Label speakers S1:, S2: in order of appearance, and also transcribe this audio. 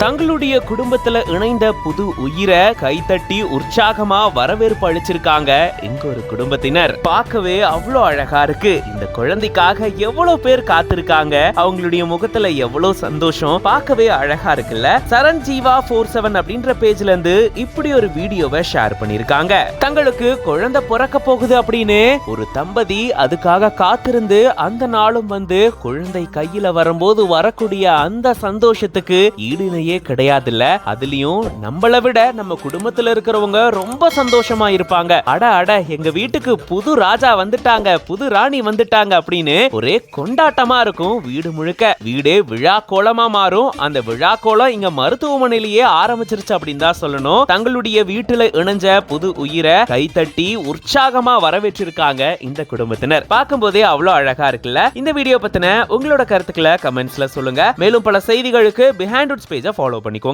S1: தங்களுடைய குடும்பத்துல இணைந்த புது உயிரை கைத்தட்டி உற்சாகமா வரவேற்பு அளிச்சிருக்காங்க இங்க ஒரு குடும்பத்தினர். பார்க்கவே அவ்வளோ அழகா இருக்கு. இந்த குழந்தைக்காக எவ்வளவு பேர் காத்திருக்காங்க, அவங்களுடைய முகத்துல எவ்வளவு சந்தோஷம், பார்க்கவே அழகா இருக்குல்ல. சரண்ஜீவா 47 அப்படின்ற பேஜ்ல இருந்து இப்படி ஒரு வீடியோவை ஷேர் பண்ணிருக்காங்க. தங்களுக்கு குழந்தை பிறக்க போகுது அப்படின்னு ஒரு தம்பதி அதுக்காக காத்திருந்து அந்த நாளும் வந்து குழந்தை கையில வரும்போது வரக்கூடிய அந்த சந்தோஷத்துக்கு ஈடுணையே கிடையாதுல்ல. அதுலயும் நம்மள விட நம்ம குடும்பத்துல இருக்கிறவங்க ரொம்ப சந்தோஷமா இருப்பாங்க. அட அட எங்க வீட்டுக்கு புது ராஜா வந்துட்டாங்க, புது ராணி வந்துட்டாங்க அப்படின்னு ஒரே கொண்டாட்டமா இருக்கும். வீடு முழுக்க வீடே விழா கோலமா மாறும். அந்த விழா கோலம் இங்க மருத்துவமனையிலேயே ஆரம்பிச்சிருச்சு அப்படின்னு தான் சொல்லணும். தங்களுடைய வீட்டுல இணைஞ்ச புது உயிரை கைத்தட்டி உற்சாகமா வரவேற்றிருக்காங்க இந்த குடும்பத்தினர். பார்க்கும் போதே அவ்வளவு அழகா இருக்குல்ல. இந்த வீடியோ பத்தின உங்களோட கருத்துக்களை கமெண்ட்ஸ்ல சொல்லுங்க. மேலும் பல செய்திகளுக்கு பிஹைண்ட் ரூட்ஸ் பேஜை ஃபாலோ பண்ணிக்கோங்க.